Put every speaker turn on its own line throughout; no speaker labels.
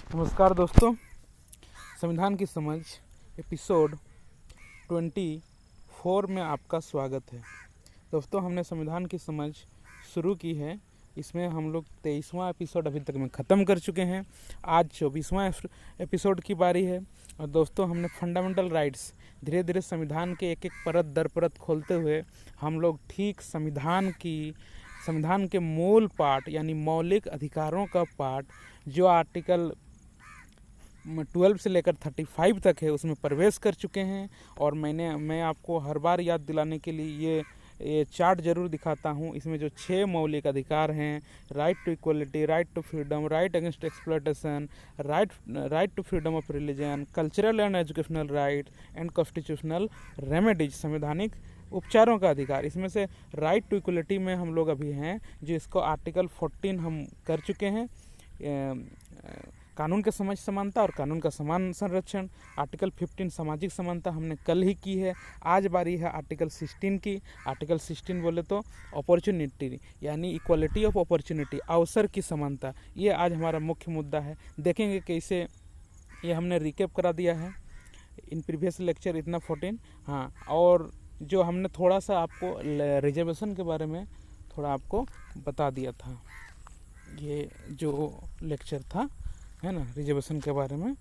नमस्कार दोस्तों, संविधान की समझ एपिसोड 24 में आपका स्वागत है। दोस्तों, हमने संविधान की समझ शुरू की है। इसमें हम लोग 23वां एपिसोड अभी तक में ख़त्म कर चुके हैं। आज 24वां एपिसोड की बारी है। और दोस्तों, हमने फंडामेंटल राइट्स धीरे धीरे संविधान के एक एक परत दर परत खोलते हुए हम लोग ठीक संविधान के मूल पार्ट यानी मौलिक अधिकारों का पार्ट जो आर्टिकल 12 से लेकर 35 तक है उसमें प्रवेश कर चुके हैं। और मैं आपको हर बार याद दिलाने के लिए ये चार्ट जरूर दिखाता हूँ। इसमें जो 6 मौलिक अधिकार हैं, right to equality, right to freedom, right against exploitation, right to freedom of religion, cultural and educational right and constitutional remedies, संवैधानिक उपचारों का अधिकार। इसमें से राइट टू इक्वलिटी में हम लोग अभी हैं, जो इसको आर्टिकल 14 हम कर चुके हैं। कानून के समझ समानता और कानून का समान संरक्षण। आर्टिकल 15 सामाजिक समानता हमने कल ही की है। आज बारी है आर्टिकल 16 की। आर्टिकल 16 बोले तो अपॉर्चुनिटी यानी इक्वलिटी ऑफ अपॉर्चुनिटी, अवसर की समानता। ये आज हमारा मुख्य मुद्दा है। देखेंगे कैसे ये हमने रिकैप करा दिया है इन प्रीवियस लेक्चर इतना 14। हाँ, और जो हमने थोड़ा सा आपको रिजर्वेशन के बारे में थोड़ा आपको बता दिया था, ये जो लेक्चर था है ना रिजर्वेशन के बारे में,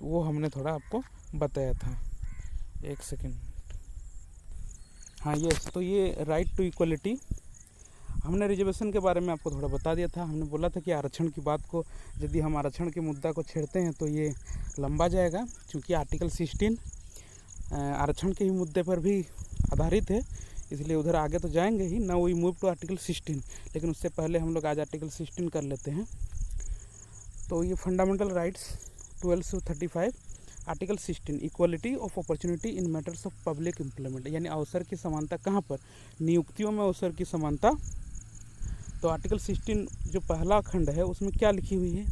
वो हमने थोड़ा आपको बताया था। एक सेकेंड। हाँ, तो ये राइट टू इक्वलिटी हमने रिजर्वेशन के बारे में आपको थोड़ा बता दिया था। हमने बोला था कि आरक्षण की बात को, यदि हम आरक्षण के मुद्दा को छेड़ते हैं तो ये लंबा जाएगा, क्योंकि आर्टिकल 16 आरक्षण के ही मुद्दे पर भी आधारित है। इसलिए उधर आगे तो जाएंगे ही ना। वी मूव टू आर्टिकल 16, लेकिन उससे पहले हम लोग आज आर्टिकल 16 कर लेते हैं। तो ये फंडामेंटल राइट्स 12 से 35। Article 16 equality of opportunity in matters of public employment, यानी अवसर की समानता। कहाँ पर? नियुक्तियों में अवसर की समानता। तो आर्टिकल 16 जो पहला खंड है उसमें क्या लिखी हुई है?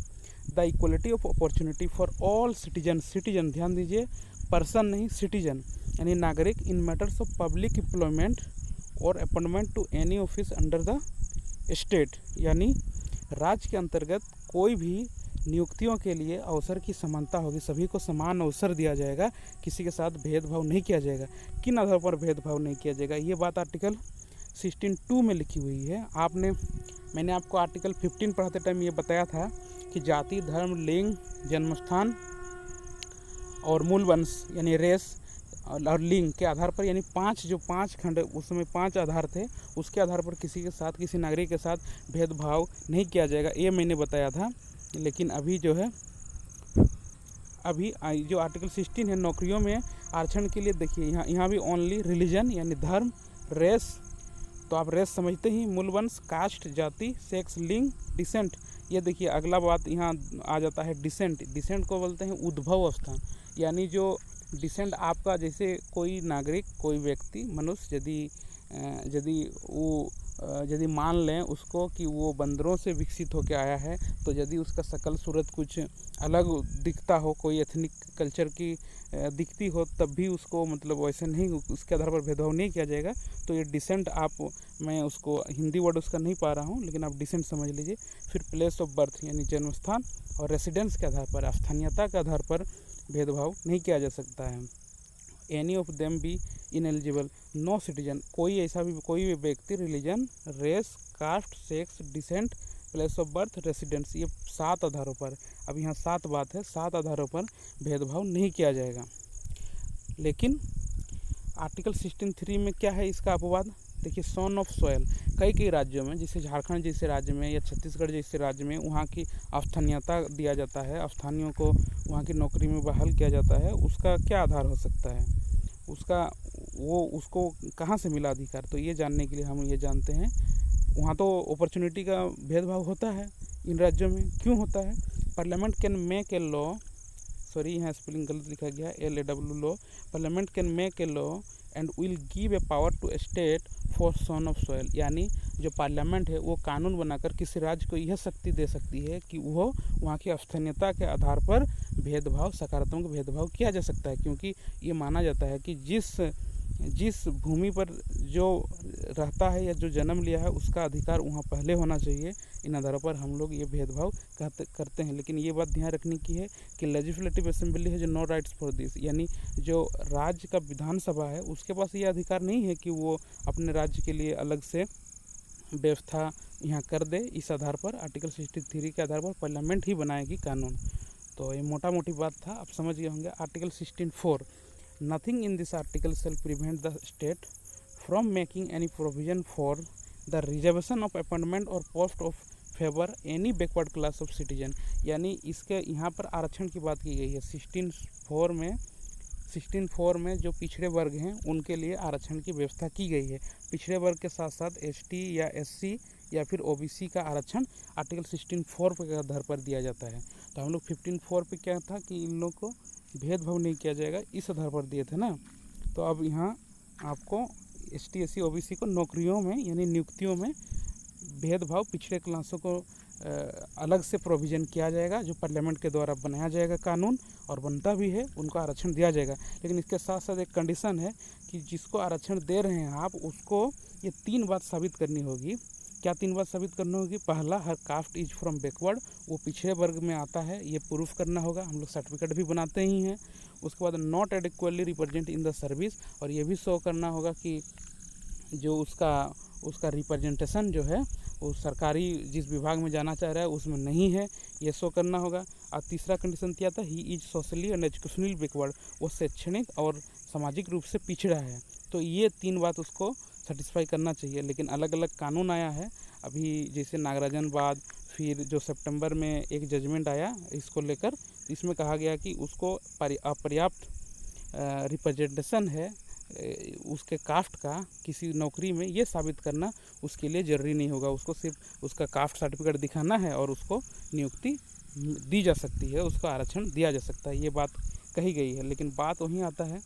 The equality of opportunity for all citizen, ध्यान दीजिए, पर्सन नहीं, सिटीजन यानी नागरिक, in matters of public employment और appointment to any office under the state, यानी राज्य के अंतर्गत कोई भी नियुक्तियों के लिए अवसर की समानता होगी। सभी को समान अवसर दिया जाएगा, किसी के साथ भेदभाव नहीं किया जाएगा। किन आधार पर भेदभाव नहीं किया जाएगा? ये बात आर्टिकल 16(2) में लिखी हुई है। मैंने आपको आर्टिकल 15 पढ़ाते टाइम ये बताया था कि जाति, धर्म, लिंग, जन्मस्थान और मूल वंश यानी रेस और लिंग के आधार पर, यानी 5 खंड, उसमें 5 आधार थे, उसके आधार पर किसी के साथ, किसी नागरिक के साथ भेदभाव नहीं किया जाएगा, ये मैंने बताया था। लेकिन अभी जो आर्टिकल 16 है नौकरियों में आरक्षण के लिए, देखिए यहाँ भी ओनली रिलीजन यानी धर्म, रेस, तो आप रेस समझते ही, मूल वंश, कास्ट जाति, सेक्स, लिंग, डिसेंट। ये देखिए अगला बात यहाँ आ जाता है डिसेंट को बोलते हैं उद्भव स्थान, यानी जो डिसेंट आपका, जैसे कोई नागरिक, कोई व्यक्ति, मनुष्य यदि मान लें उसको कि वो बंदरों से विकसित होकर आया है, तो यदि उसका शकल सूरत कुछ अलग दिखता हो, कोई एथनिक कल्चर की दिखती हो, तब भी उसको मतलब वैसे नहीं, उसके आधार पर भेदभाव नहीं किया जाएगा। तो ये डिसेंट, मैं उसको हिंदी वर्ड उसका नहीं पा रहा हूँ, लेकिन आप डिसेंट समझ लीजिए। फिर प्लेस ऑफ बर्थ यानी जन्मस्थान और रेसिडेंस के आधार पर, स्थानीयता के आधार पर भेदभाव नहीं किया जा सकता है। Any of them be ineligible, no citizen, कोई भी व्यक्ति, religion, race, caste, sex, descent, place of birth, residence, ये 7 आधारों पर, अब यहाँ 7 बात है, 7 आधारों पर भेदभाव नहीं किया जाएगा। लेकिन आर्टिकल 16(3) में क्या है इसका अपवाद? देखिए, सन ऑफ सॉयल, कई राज्यों में, जैसे झारखंड जैसे राज्य में या छत्तीसगढ़ जैसे राज्य में, वहाँ की स्थानीयता दिया जाता है, स्थानीयों को वहाँ की नौकरी में बहाल किया जाता है। उसका क्या आधार हो सकता है? उसको कहाँ से मिला अधिकार? तो ये जानने के लिए हम ये जानते हैं, वहाँ तो अपॉर्चुनिटी का भेदभाव होता है इन राज्यों में। क्यों होता है? Parliament can make a law, sorry यहाँ स्पेलिंग गलत लिखा गया, LAW law, parliament can make a law and will give a power to state for son of soil, यानी जो पार्लियामेंट है वो कानून बनाकर किसी राज्य को यह शक्ति दे सकती है कि वो वहाँ की स्थानीयता के आधार पर भेदभाव, सकारात्मक भेदभाव किया जा सकता है। क्योंकि ये माना जाता है कि जिस जिस भूमि पर जो रहता है या जो जन्म लिया है उसका अधिकार वहाँ पहले होना चाहिए। इन आधारों पर हम लोग ये भेदभाव करते हैं। लेकिन ये बात ध्यान रखने की है कि लेजिस्लेटिव असेंबली है जो नो राइट्स फॉर दिस, यानी जो राज्य का विधानसभा है उसके पास ये अधिकार नहीं है कि वो अपने राज्य के लिए अलग से व्यवस्था यहाँ कर दे। इस आधार पर आर्टिकल 63 के आधार पर पार्लियामेंट ही बनाएगी कानून। तो ये मोटा मोटी बात था, आप समझ गए होंगे। Article 16(4) nothing in this article shall prevent the state from making any provision for the reservation of appointment और post of favour any backward class of citizen. यानी इसके यहाँ पर आरक्षण की बात की गई है। 16(4) में जो पिछड़े वर्ग हैं उनके लिए आरक्षण की व्यवस्था की गई है। पिछड़े वर्ग के साथ साथ एसटी या एससी या फिर ओबीसी का आरक्षण आर्टिकल 16(4) के आधार पर दिया जाता है। तो हम लोग 15(4) पे क्या था कि इन लोग को भेदभाव नहीं किया जाएगा, इस आधार पर दिए थे ना। तो अब यहाँ आपको एसटी एससी ओबीसी को नौकरियों में यानी नियुक्तियों में भेदभाव पिछड़े क्लासों को अलग से प्रोविज़न किया जाएगा, जो पार्लियामेंट के द्वारा बनाया जाएगा कानून, और बनता भी है, उनको आरक्षण दिया जाएगा। लेकिन इसके साथ साथ एक कंडीशन है कि जिसको आरक्षण दे रहे हैं आप, उसको ये 3 बात साबित करनी होगी। क्या 3 बात साबित करनी होगी? पहला, हर कास्ट इज फ्रॉम बैकवर्ड, वो पिछड़े वर्ग में आता है, ये प्रूफ करना होगा। हम लोग सर्टिफिकेट भी बनाते ही हैं। उसके बाद not adequately represent in the service, और ये भी शो करना होगा कि जो उसका रिप्रेजेंटेशन जो है वो सरकारी जिस विभाग में जाना चाह रहा है उसमें नहीं है, ये शो करना होगा। और तीसरा कंडीशन क्या था? He is socially and educationally backward, वो शैक्षणिक और सामाजिक रूप से पिछड़ा है। तो ये 3 बात उसको सेटिस्फाई करना चाहिए। लेकिन अलग अलग कानून आया है अभी, जैसे नागराजन बाद, फिर जो सितंबर में एक जजमेंट आया इसको लेकर, इसमें कहा गया कि उसको अपर्याप्त रिप्रेजेंटेशन है उसके कास्ट का किसी नौकरी में, ये साबित करना उसके लिए ज़रूरी नहीं होगा। उसको सिर्फ उसका कास्ट सर्टिफिकेट दिखाना है और उसको नियुक्ति दी जा सकती है, उसको आरक्षण दिया जा सकता है, ये बात कही गई है। लेकिन बात वहीं आता है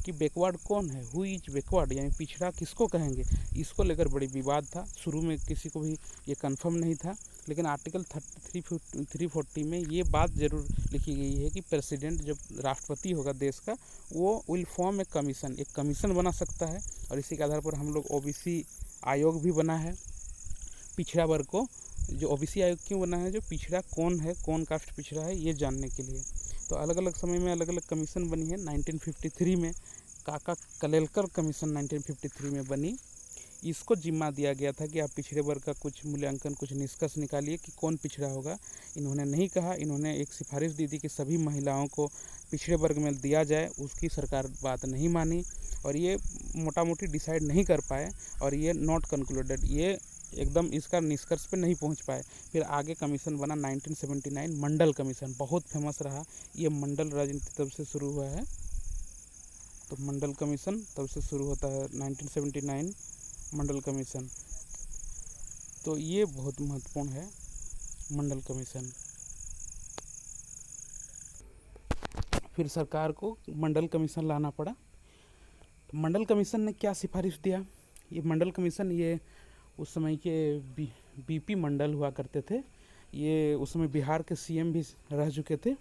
कि बैकवर्ड कौन है, हु इज बैकवर्ड, यानी पिछड़ा किसको कहेंगे, इसको लेकर बड़ी विवाद था। शुरू में किसी को भी ये कंफर्म नहीं था। लेकिन आर्टिकल 340 में ये बात ज़रूर लिखी गई है कि प्रेसिडेंट जब राष्ट्रपति होगा देश का, वो विल फॉर्म एक कमीशन बना सकता है। और इसी के आधार पर हम लोग ओबीसी आयोग भी बना है पिछड़ा वर्ग को। जो ओबीसी आयोग क्यों बना है? जो पिछड़ा कौन है, कौन कास्ट पिछड़ा है, ये जानने के लिए। तो अलग अलग समय में अलग अलग कमीशन बनी है। 1953 में काका कलेलकर कमीशन 1953 में बनी। इसको जिम्मा दिया गया था कि आप पिछड़े वर्ग का कुछ मूल्यांकन, कुछ निष्कर्ष निकालिए कि कौन पिछड़ा होगा। इन्होंने नहीं कहा, इन्होंने एक सिफारिश दी थी कि सभी महिलाओं को पिछड़े वर्ग में दिया जाए। उसकी सरकार बात नहीं मानी और ये मोटा मोटी डिसाइड नहीं कर पाए, और ये नॉट कंक्लूडेड, ये एकदम इसका निष्कर्ष पे नहीं पहुंच पाए। फिर आगे कमीशन बना 1979 मंडल कमीशन, बहुत फेमस रहा। ये मंडल राजनीति तब से शुरू हुआ है। तो मंडल कमीशन तब से शुरू होता है 1979 मंडल कमीशन। तो ये बहुत महत्वपूर्ण है मंडल कमीशन। फिर सरकार को मंडल कमीशन लाना पड़ा। तो मंडल कमीशन ने क्या सिफारिश दिया? ये मंडल कमीशन, ये उस समय के बीपी मंडल हुआ करते थे। ये उस समय बिहार के सीएम भी रह चुके थे,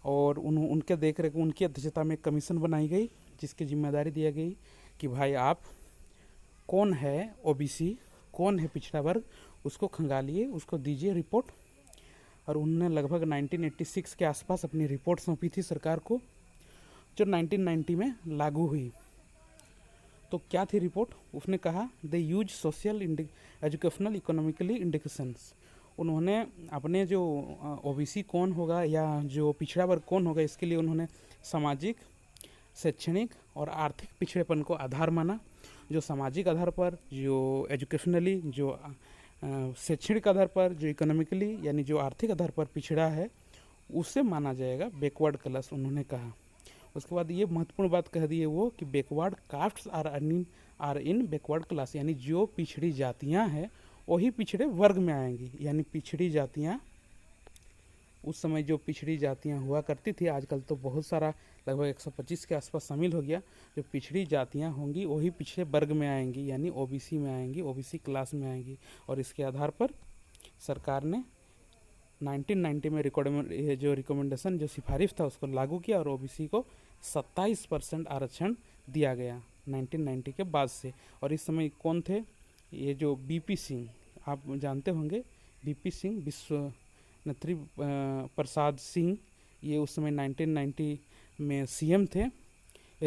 और उनके देख रेख उनकी अध्यक्षता में एक कमीशन बनाई गई, जिसकी जिम्मेदारी दिया गई कि भाई आप कौन है ओबीसी, कौन है पिछड़ा वर्ग, उसको खंगालिए, उसको दीजिए रिपोर्ट। और उन्होंने लगभग 1986 के आसपास अपनी रिपोर्ट सौंपी थी सरकार को, जो 1990 में लागू हुई। तो क्या थी रिपोर्ट? उसने कहा the use social educational economically indications. उन्होंने अपने जो ओबीसी कौन होगा या जो पिछड़ा वर्ग कौन होगा, इसके लिए उन्होंने सामाजिक, शैक्षणिक और आर्थिक पिछड़ेपन को आधार माना। जो सामाजिक आधार पर, जो एजुकेशनली, जो शैक्षणिक आधार पर, जो इकोनॉमिकली यानी जो आर्थिक आधार पर पिछड़ा है, उसे माना जाएगा बैकवर्ड क्लास, उन्होंने कहा। उसके बाद ये महत्वपूर्ण बात कह दी है वो कि backward castes are in backward class, यानी जो पिछड़ी जातियां हैं वही पिछड़े वर्ग में आएंगी। यानी पिछड़ी जातियां, उस समय जो पिछड़ी जातियां हुआ करती थी, आजकल तो बहुत सारा लगभग 125 के आसपास शामिल हो गया। जो पिछड़ी जातियां होंगी वही पिछड़े वर्ग में आएंगी, यानी ओबीसी में आएंगी, ओबीसी क्लास में आएंगी। और इसके आधार पर सरकार ने 1990 में जो रिकमेंडेशन, जो सिफारिश था, उसको लागू किया और ओबीसी को 27% आरक्षण दिया गया। 1990 के बाद से। और इस समय कौन थे? ये जो बीपी सिंह, आप जानते होंगे, बीपी सिंह, विश्वनत्री प्रसाद सिंह, ये उस समय 1990 में सीएम थे,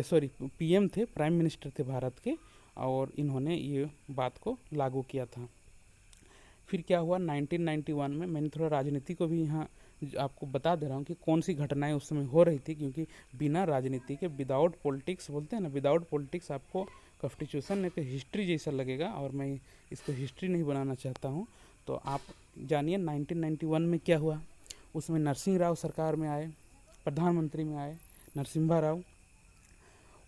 सॉरी पीएम थे, प्राइम मिनिस्टर थे भारत के, और इन्होंने ये बात को लागू किया था। फिर क्या हुआ 1991 में, मैंने थोड़ा राजनीति को भी यहाँ आपको बता दे रहा हूँ कि कौन सी घटनाएं उस समय हो रही थी, क्योंकि बिना राजनीति के, विदाउट पॉलिटिक्स बोलते हैं ना, विदाउट पॉलिटिक्स आपको कॉन्स्टिट्यूशन एक हिस्ट्री जैसा लगेगा, और मैं इसको हिस्ट्री नहीं बनाना चाहता हूँ। तो आप जानिए 1991 में क्या हुआ। उसमें नरसिंह राव सरकार में आए, प्रधानमंत्री में आए नरसिम्हा राव।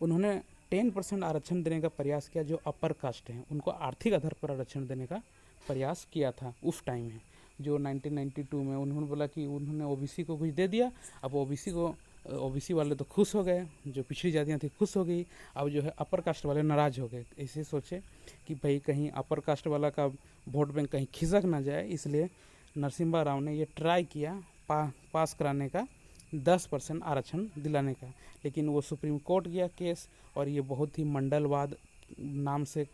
उन्होंने 10% आरक्षण देने का प्रयास किया, जो अपर कास्ट हैं उनको आर्थिक आधार पर आरक्षण देने का प्रयास किया था उस टाइम में। जो 1992 में उन्होंने बोला कि उन्होंने ओबीसी को कुछ दे दिया, अब ओबीसी वाले तो खुश हो गए, जो पिछड़ी जातियाँ थी खुश हो गई, अब जो है अपर कास्ट वाले नाराज़ हो गए। ऐसे सोचे कि भाई कहीं अपर कास्ट वाला का वोट बैंक कहीं खिसक ना जाए, इसलिए नरसिम्हा राव ने ये ट्राई किया पास कराने का, 10% आरक्षण दिलाने का। लेकिन वो सुप्रीम कोर्ट गया केस, और ये बहुत ही मंडलवाद नाम से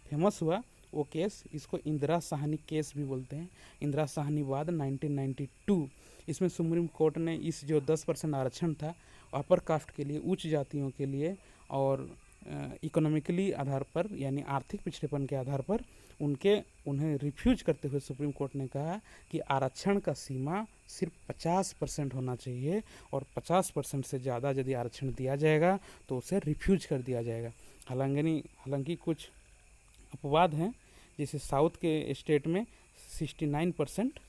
फेमस हुआ वो केस। इसको इंदिरा साहनी केस भी बोलते हैं, इंदिरा साहनी वाद 1992। इसमें सुप्रीम कोर्ट ने इस जो 10% आरक्षण था अपर कास्ट के लिए, उच्च जातियों के लिए, और इकोनॉमिकली आधार पर, यानी आर्थिक पिछड़ेपन के आधार पर उन्हें रिफ्यूज करते हुए सुप्रीम कोर्ट ने कहा कि आरक्षण का सीमा सिर्फ 50% होना चाहिए, और 50% से ज़्यादा यदि आरक्षण दिया जाएगा तो उसे रिफ्यूज कर दिया जाएगा। हालांकि कुछ अपवाद हैं, जैसे साउथ के स्टेट में 69%,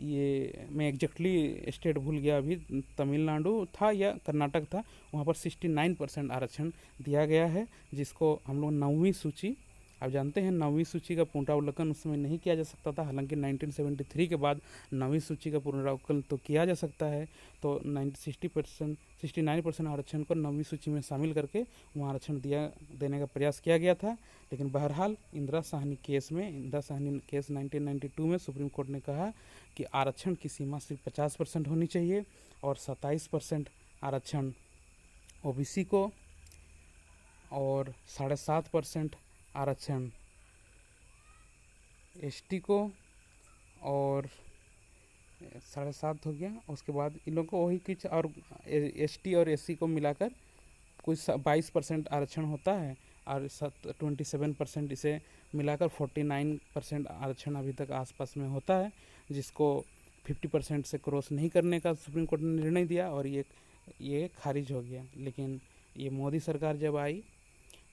ये मैं एग्जैक्टली स्टेट भूल गया अभी, तमिलनाडु था या कर्नाटक था, वहाँ पर 69% आरक्षण दिया गया है, जिसको हम लोग 9वीं सूची, आप जानते हैं 9वीं सूची का पुनरावलोकन उस समय नहीं किया जा सकता था, हालांकि 1973 के बाद 9वीं सूची का पुनरावलोकन तो किया जा सकता है। तो 69% आरक्षण को 9वीं सूची में शामिल करके वहाँ आरक्षण देने का प्रयास किया गया था। लेकिन बहरहाल इंदिरा साहनी केस 1992 में सुप्रीम कोर्ट ने कहा कि आरक्षण की सीमा सिर्फ 50% होनी चाहिए, और 27% आरक्षण ओबीसी को, और 7.5% आरक्षण एसटी को, और 7.5 हो गया। उसके बाद इन लोगों को वही कुछ, और एसटी और एससी को मिलाकर कुछ 22% आरक्षण होता है, और 27% इसे मिलाकर 49% आरक्षण अभी तक आसपास में होता है, जिसको 50% से क्रॉस नहीं करने का सुप्रीम कोर्ट ने निर्णय दिया, और ये खारिज हो गया। लेकिन ये मोदी सरकार जब आई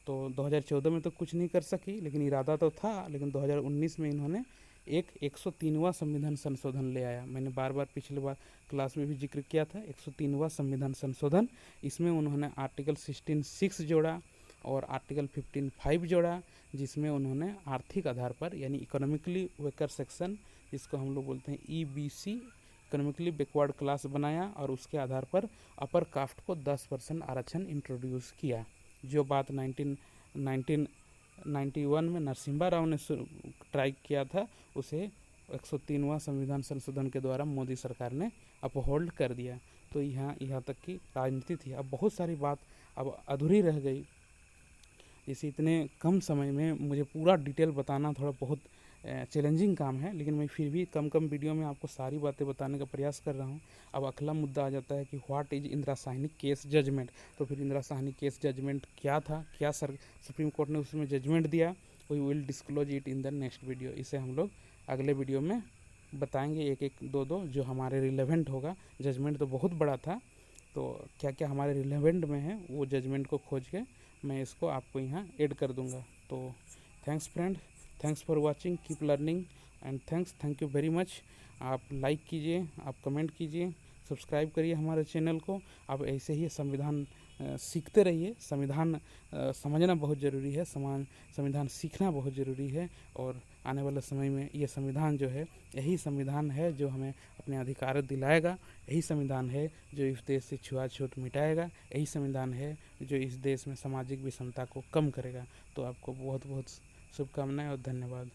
तो 2014 में तो कुछ नहीं कर सकी, लेकिन इरादा तो था। लेकिन 2019 में इन्होंने एक 103वां संविधान संशोधन ले आया। मैंने बार पिछले बार क्लास में भी जिक्र किया था, 103वां संविधान संशोधन। इसमें उन्होंने आर्टिकल 16(6) जोड़ा और आर्टिकल 15(5) जोड़ा, जिसमें उन्होंने आर्थिक आधार पर, यानी इकोनॉमिकली वेकर सेक्शन, जिसको हम लोग बोलते हैं ईबीसी, इकोनॉमिकली बैकवर्ड क्लास बनाया, और उसके आधार पर अपर कास्ट को 10% आरक्षण इंट्रोड्यूस किया। जो बात 1991 में नरसिम्हा राव ने ट्राई किया था, उसे 103वां संविधान संशोधन के द्वारा मोदी सरकार ने अपहोल्ड कर दिया। तो यहाँ तक की राजनीति थी। अब बहुत सारी बात अब अधूरी रह गई, जैसे इतने कम समय में मुझे पूरा डिटेल बताना थोड़ा बहुत चैलेंजिंग काम है, लेकिन मैं फिर भी कम वीडियो में आपको सारी बातें बताने का प्रयास कर रहा हूँ। अब अगला मुद्दा आ जाता है कि what is Indira Sawhney case judgment. तो फिर इंदिरा साहनी केस जजमेंट क्या था, क्या सुप्रीम कोर्ट ने उसमें जजमेंट दिया, we will disclose it in the next video. इसे हम लोग अगले वीडियो में बताएंगे, एक दो जो हमारे रिलेवेंट होगा। जजमेंट तो बहुत बड़ा था, तो क्या क्या हमारे रिलेवेंट में है वो जजमेंट को खोज के मैं इसको आपको यहाँ ऐड कर दूँगा। तो thanks friend, thanks for watching, keep learning and thank you very much. आप लाइक कीजिए, आप कमेंट कीजिए, सब्सक्राइब करिए हमारे चैनल को। आप ऐसे ही संविधान सीखते रहिए। संविधान समझना बहुत ज़रूरी है, संविधान सीखना बहुत ज़रूरी है, और आने वाले समय में ये संविधान जो है, यही संविधान है जो हमें अपने अधिकार दिलाएगा। यही संविधान है जो इस देश से छुआछूत मिटाएगा। यही संविधान है जो इस देश में सामाजिक विषमता को कम करेगा। तो आपको बहुत बहुत शुभकामनाएं और धन्यवाद।